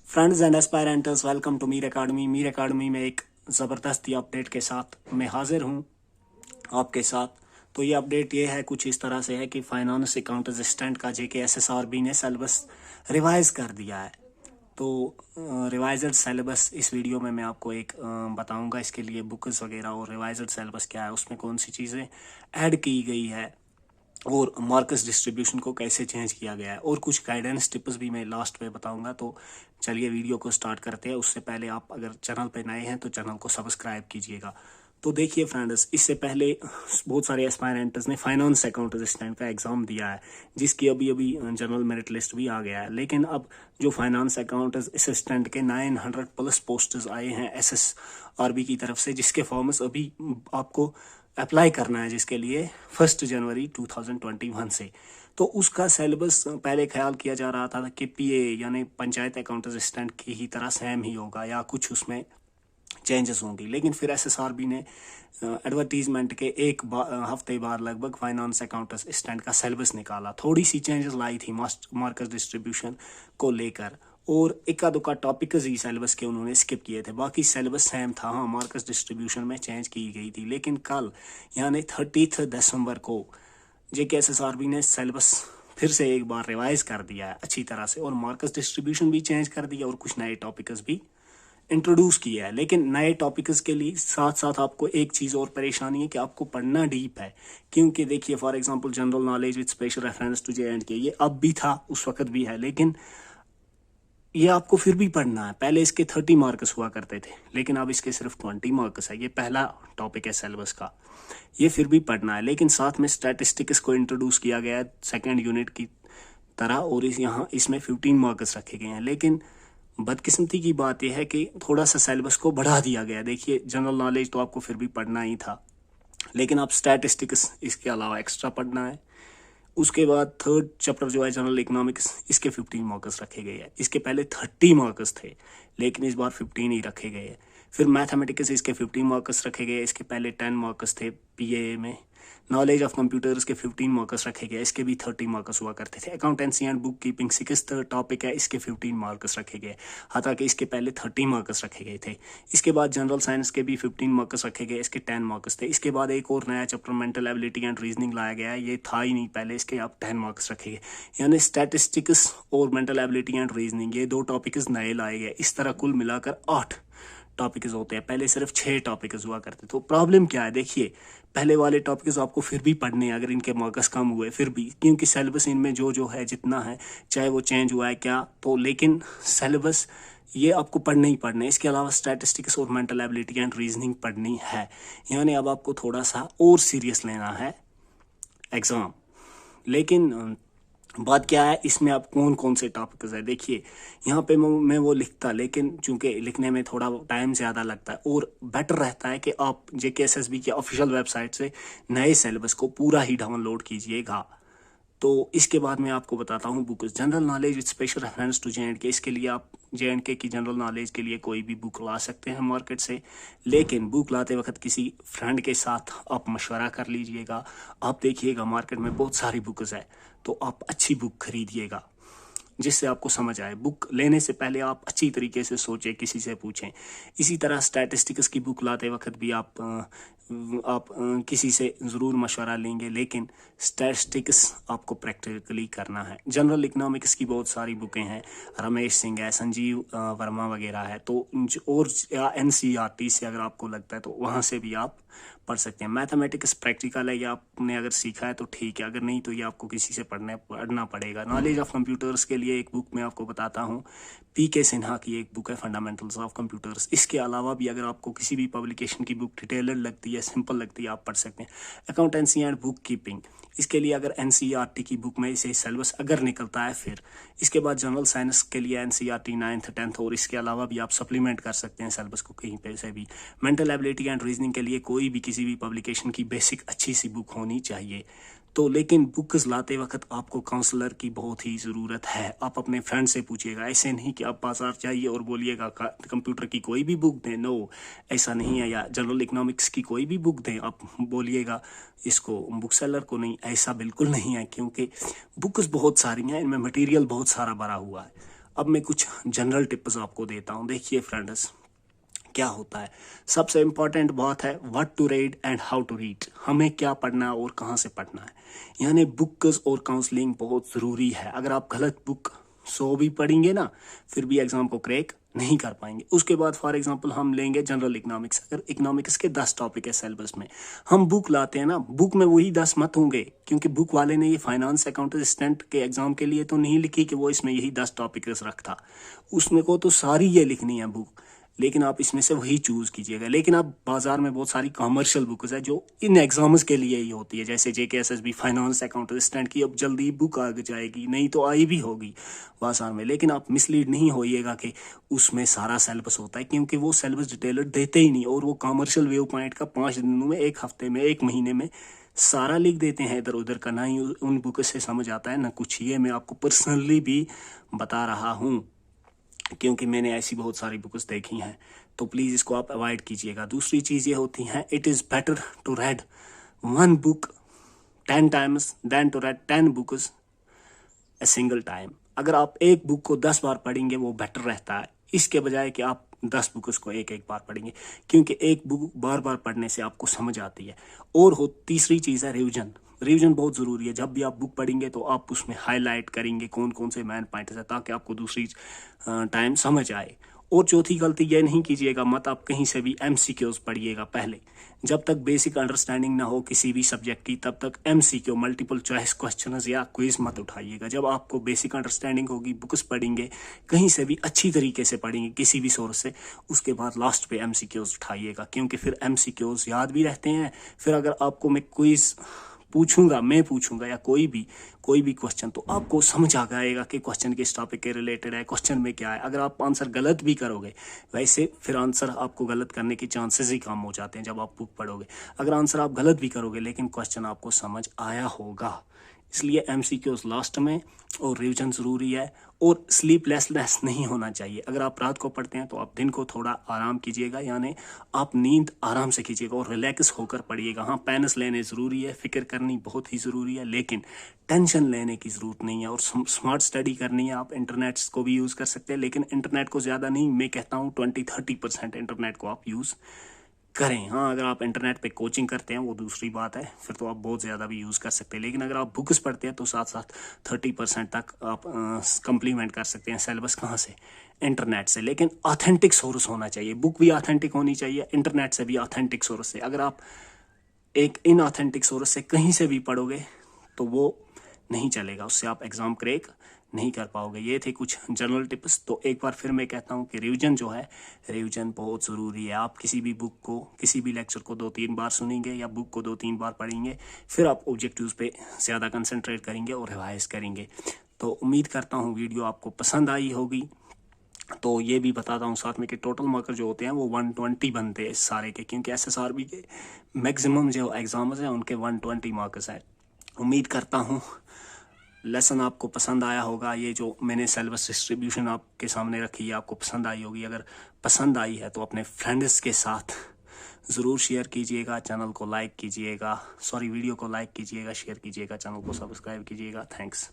Friends and aspirants, welcome to Mir academy. Mir academy में एक ज़बरदस्त अपडेट के साथ मैं हाजिर हूँ आपके साथ। तो ये अपडेट ये है, कुछ इस तरह से है कि फाइनेंस अकाउंट असिस्टेंट का JKSSRB ने सिलेबस रिवाइज कर दिया है। तो रिवाइज्ड सिलेबस इस वीडियो में मैं आपको एक बताऊंगा। इसके लिए बुक्स वगैरह और रिवाइज्ड सिलेबस क्या है, उसमें कौन सी चीज़ें ऐड की गई है और मार्कस डिस्ट्रीब्यूशन को कैसे चेंज किया गया है, और कुछ गाइडेंस टिप्स भी मैं लास्ट में बताऊंगा। तो चलिए वीडियो को स्टार्ट करते हैं। उससे पहले आप अगर चैनल पे नए हैं तो चैनल को सब्सक्राइब कीजिएगा। तो देखिए फ्रेंड्स, इससे पहले बहुत सारे एस्पायरेंट्स ने फाइनेंस अकाउंट असिस्टेंट का एग्ज़ाम दिया है, जिसकी अभी अभी जनरल मेरिट लिस्ट भी आ गया है। लेकिन अब जो फाइनेंस अकाउंट असिस्टेंट के 900 प्लस पोस्ट्स आए हैं SSRB की तरफ से, जिसके फॉर्म्स अभी आपको अप्लाई करना है, जिसके लिए 1 जनवरी 2021 से। तो उसका सिलेबस पहले ख्याल किया जा रहा था कि PA यानी पंचायत अकाउंट असिस्टेंट की ही तरह सेम ही होगा या कुछ उसमें चेंजेस होंगी। लेकिन फिर SSRB ने एडवर्टीजमेंट के एक हफ्ते बाद लगभग फाइनेंस अकाउंट असिस्टेंट का सिलेबस निकाला। थोड़ी सी चेंजेस लाई थी मार्कस डिस्ट्रीब्यूशन को लेकर, और इक्का दुक्का टॉपिक्स ही सिलेबस के उन्होंने स्किप किए थे। बाकी सिलेबस सेम था। हाँ, मार्कस डिस्ट्रीब्यूशन में चेंज की गई थी। लेकिन कल यानी 30 दिसंबर को JKSSRB ने सिलेबस फिर से एक बार रिवाइज कर दिया है अच्छी तरह से, और मार्कस डिस्ट्रीब्यूशन भी चेंज कर दिया और कुछ नए टॉपिक्स भी इंट्रोड्यूस किया है। लेकिन नए टॉपिक्स के लिए साथ साथ आपको एक चीज़ और परेशानी है कि आपको पढ़ना डीप है। क्योंकि देखिए, for example general knowledge with special reference to JNK, ये अब भी था, उस वक्त भी है, लेकिन ये आपको फिर भी पढ़ना है। पहले इसके 30 मार्क्स हुआ करते थे, लेकिन अब इसके सिर्फ 20 मार्क्स है। ये पहला टॉपिक है सिलेबस का, ये फिर भी पढ़ना है। लेकिन साथ में स्टैटिस्टिक्स को इंट्रोड्यूस किया गया है सेकेंड यूनिट की तरह, और इसमें 15 मार्क्स रखे गए हैं। लेकिन बदकिस्मती की बात यह है कि थोड़ा सा सिलेबस को बढ़ा दिया गया। देखिए, जनरल नॉलेज तो आपको फिर भी पढ़ना ही था, लेकिन आप स्टैटिस्टिक्स इसके अलावा एक्स्ट्रा पढ़ना है। उसके बाद थर्ड चैप्टर जो है जनरल इकोनॉमिक्स, इसके 15 मार्क्स रखे गए हैं। इसके पहले 30 मार्क्स थे, लेकिन इस बार 15 ही रखे गए हैं। फिर मैथमेटिक्स, इसके 15 मार्क्स रखे गए। इसके पहले 10 मार्क्स थे PA में। नॉलेज ऑफ कंप्यूटर्स के 15 मार्क्स रखे गए, इसके भी 30 मार्क्स हुआ करते थे। Accountancy and book keeping 6th topic है, इसके 15 मार्क्स रखे गए, हालांकि इसके पहले 30 मार्क्स रखे गए थे। इसके बाद जनरल साइंस के भी 15 मार्क्स रखे गए, इसके 10 मार्क्स थे। इसके बाद एक और नया chapter mental ability and reasoning लाया गया है, ये था ही नहीं पहले, इसके अब 10 मार्क्स रखे गए। यानी स्टैटिस्टिक्स और मेंटल एबिलिटी एंड रीजनिंग, ये 2 टॉपिक्स नए लाए गए। इस तरह कुल मिलाकर 8 टॉपिक्स होते हैं, पहले सिर्फ 6 टॉपिक्स हुआ करते। तो प्रॉब्लम क्या है, देखिए, पहले वाले टॉपिक्स आपको फिर भी पढ़ने हैं अगर इनके मार्क्स कम हुए फिर भी, क्योंकि सिलेबस इनमें जो है जितना है, चाहे वो चेंज हुआ है क्या, तो लेकिन सिलेबस ये आपको पढ़ने ही पढ़ने। इसके अलावा स्टैटिस्टिक्स और मेंटल एबिलिटी एंड रीजनिंग पढ़नी है। यानी अब आपको थोड़ा सा और सीरियस लेना है एग्ज़ाम। लेकिन बात क्या है, इसमें अब कौन कौन से टॉपिक्स है, देखिए यहाँ पे मैं वो लिखता, लेकिन चूंकि लिखने में थोड़ा टाइम ज़्यादा लगता है, और बेटर रहता है कि आप JKSSB की ऑफिशियल वेबसाइट से नए सिलेबस को पूरा ही डाउनलोड कीजिएगा। तो इसके बाद मैं आपको बताता हूँ book general knowledge with special reference to JNK। इसके लिए आप JNK की जनरल नॉलेज के लिए कोई भी बुक ला सकते हैं मार्केट से, लेकिन बुक लाते वक्त किसी फ्रेंड के साथ आप मशवरा कर लीजिएगा। आप देखिएगा मार्केट में बहुत सारी बुक्स है, तो आप अच्छी बुक खरीदिएगा जिससे आपको समझ आए। बुक लेने से पहले आप अच्छी तरीके से सोचें, किसी से पूछें। इसी तरह स्टैटिस्टिक्स की बुक लाते वक्त भी आप किसी से ज़रूर मशवरा लेंगे, लेकिन स्टैटिस्टिक्स आपको प्रैक्टिकली करना है। जनरल इकोनॉमिक्स की बहुत सारी बुकें हैं, रमेश सिंह है, संजीव वर्मा वगैरह है, तो और या NCERT से अगर आपको लगता है तो वहाँ से भी आप पढ़ सकते हैं। मैथमेटिक्स प्रैक्टिकल है, ये आपने अगर सीखा है तो ठीक है, अगर नहीं तो ये आपको किसी से पढ़ना पड़ेगा। नॉलेज ऑफ कंप्यूटर्स के लिए एक बुक मैं आपको बताता हूँ, PK सिन्हा की एक बुक है फंडामेंटल्स ऑफ कंप्यूटर्स। इसके अलावा भी अगर आपको किसी भी पब्लिकेशन की बुक डिटेल्ड लगती है, सिंपल लगती है, आप पढ़ सकते हैं। अकाउंटेंसी एंड बुक कीपिंग, इसके लिए अगर NCERT की बुक में इसे सिलेबस अगर निकलता है फिर। इसके बाद जनरल साइंस के लिए NCERT 9th 10th, और इसके अलावा भी आप सप्लीमेंट कर सकते हैं सिलेबस को कहीं पे से भी। मेंटल एबिलिटी एंड रीजनिंग के लिए कोई भी किसी भी पब्लिकेशन की बेसिक अच्छी सी बुक होनी चाहिए। तो लेकिन बुक्स लाते वक्त आपको काउंसलर की बहुत ही ज़रूरत है। आप अपने फ्रेंड से पूछिएगा, ऐसे नहीं कि आप बाजार जाइए और बोलिएगा कंप्यूटर की कोई भी बुक दें, नो, ऐसा नहीं है। या जनरल इकोनॉमिक्स की कोई भी बुक दें, आप बोलिएगा इसको बुक सेलर को, नहीं, ऐसा बिल्कुल नहीं है, क्योंकि बुक्स बहुत सारी हैं, इनमें मटेरियल बहुत सारा भरा हुआ है। अब मैं कुछ जनरल टिप्स आपको देता हूँ। देखिए फ्रेंड्स, क्या होता है, सबसे इम्पोर्टेंट बात है what to read and how to read. हमें क्या पढ़ना है और कहाँ से पढ़ना है, यानी बुक्स और काउंसलिंग बहुत ज़रूरी है। अगर आप गलत बुक 100 भी पढ़ेंगे ना, फिर भी एग्ज़ाम को क्रैक नहीं कर पाएंगे। उसके बाद फॉर एग्जांपल हम लेंगे जनरल इकोनॉमिक्स। अगर इकोनॉमिक्स के 10 टॉपिक है सिलेबस में, हम बुक लाते हैं ना, बुक में वही 10 मत होंगे, क्योंकि बुक वाले ने ये फाइनेंस अकाउंट असिस्टेंट के एग्जाम के लिए तो नहीं लिखी कि वो इसमें यही 10 टॉपिक रखा। उसमें को तो सारी ये लिखनी है बुक, लेकिन आप इसमें से वही चूज कीजिएगा। लेकिन आप बाजार में बहुत सारी कॉमर्शियल बुक्स है जो इन एग्जाम्स के लिए ही होती है, जैसे JKSSB फाइनेंस अकाउंट असिस्टेंट की अब जल्दी बुक आ जाएगी, नहीं तो आई भी होगी बाजार में। लेकिन आप मिसलीड नहीं होइएगा कि उसमें सारा सिलेबस होता है, क्योंकि वो सिलेबस डिटेलर देते ही नहीं, और वो कॉमर्शियल व्यू पॉइंट का 5 दिनों में, 1 हफ्ते में, 1 महीने में सारा लिख देते हैं इधर उधर का। ना ही उन बुक से समझ आता है ना कुछ। ये मैं आपको पर्सनली भी बता रहा हूँ, क्योंकि मैंने ऐसी बहुत सारी बुक्स देखी हैं। तो प्लीज़ इसको आप अवॉइड कीजिएगा। दूसरी चीज़ ये होती है, it is better to read 1 book 10 times than to read 10 books a single time. अगर आप एक बुक को 10 बार पढ़ेंगे वो बेटर रहता है, इसके बजाय कि आप 10 बुक्स को एक एक बार पढ़ेंगे, क्योंकि एक बुक बार बार पढ़ने से आपको समझ आती है। और तीसरी चीज़ है रिवीजन। रिवीजन बहुत ज़रूरी है। जब भी आप बुक पढ़ेंगे तो आप उसमें हाईलाइट करेंगे कौन कौन से मेन पॉइंट्स है, ताकि आपको दूसरी टाइम समझ आए। और चौथी गलती ये नहीं कीजिएगा, मत आप कहीं से भी MCQs पढ़िएगा पहले। जब तक बेसिक अंडरस्टैंडिंग ना हो किसी भी सब्जेक्ट की, तब तक MCQ मल्टीपल चॉइस क्वेश्चंस या क्विज मत उठाइएगा। जब आपको बेसिक अंडरस्टैंडिंग होगी, बुक्स पढ़ेंगे, कहीं से भी अच्छी तरीके से पढ़ेंगे किसी भी सोर्स से, उसके बाद लास्ट पे MCQs उठाइएगा, क्योंकि फिर MCQs याद भी रहते हैं। फिर अगर आपको मैं क्विज मैं पूछूंगा या कोई भी क्वेश्चन, तो आपको समझ आ जाएगा कि क्वेश्चन किस टॉपिक के रिलेटेड है, क्वेश्चन में क्या है। अगर आप आंसर गलत भी करोगे, वैसे फिर आंसर आपको गलत करने के चांसेस ही कम हो जाते हैं जब आप बुक पढ़ोगे। अगर आंसर आप गलत भी करोगे लेकिन क्वेश्चन आपको समझ आया होगा। इसलिए MCQs लास्ट में, और रिवीजन ज़रूरी है। और स्लीपलेसनेस नहीं होना चाहिए। अगर आप रात को पढ़ते हैं तो आप दिन को थोड़ा आराम कीजिएगा, यानी आप नींद आराम से कीजिएगा और रिलैक्स होकर पढ़िएगा। हाँ, पेन्स लेने ज़रूरी है, फिक्र करनी बहुत ही ज़रूरी है, लेकिन टेंशन लेने की ज़रूरत नहीं है। और स्मार्ट स्टडी करनी है, आप इंटरनेट को भी यूज़ कर सकते हैं, लेकिन इंटरनेट को ज़्यादा नहीं, मैं कहता हूँ 20-30% इंटरनेट को आप यूज़ करें। हाँ, अगर आप इंटरनेट पे कोचिंग करते हैं वो दूसरी बात है, फिर तो आप बहुत ज़्यादा भी यूज़ कर सकते हैं। लेकिन अगर आप बुक्स पढ़ते हैं तो साथ साथ 30% तक आप कंप्लीमेंट कर सकते हैं सिलेबस। कहाँ से? इंटरनेट से। लेकिन ऑथेंटिक सोर्स होना चाहिए, बुक भी ऑथेंटिक होनी चाहिए, इंटरनेट से भी ऑथेंटिक सोर्स से। अगर आप एक इनऑथेंटिक सोर्स से कहीं से भी पढ़ोगे तो वो नहीं चलेगा, उससे आप एग्ज़ाम क्रैक नहीं कर पाओगे। ये थे कुछ जनरल टिप्स। तो एक बार फिर मैं कहता हूँ कि रिवीजन जो है, रिवीजन बहुत ज़रूरी है। आप किसी भी बुक को, किसी भी लेक्चर को 2-3 बार सुनेंगे या बुक को 2-3 बार पढ़ेंगे, फिर आप ऑब्जेक्टिव्स पे ज़्यादा कंसंट्रेट करेंगे और रिवाइज करेंगे। तो उम्मीद करता हूँ वीडियो आपको पसंद आई होगी। तो ये भी बताता हूँ साथ में कि टोटल मार्कर जो होते हैं वो 120 बनते हैं इस सारे के, क्योंकि SSRB के मैक्सिमम जो एग्ज़ाम्स हैं उनके 120 मार्क्स हैं। उम्मीद करता हूँ लेसन आपको पसंद आया होगा। ये जो मैंने सिलेबस डिस्ट्रीब्यूशन आपके सामने रखी है आपको पसंद आई होगी। अगर पसंद आई है तो अपने फ्रेंड्स के साथ ज़रूर शेयर कीजिएगा, चैनल को लाइक कीजिएगा, वीडियो को लाइक कीजिएगा, शेयर कीजिएगा, चैनल को सब्सक्राइब कीजिएगा। थैंक्स।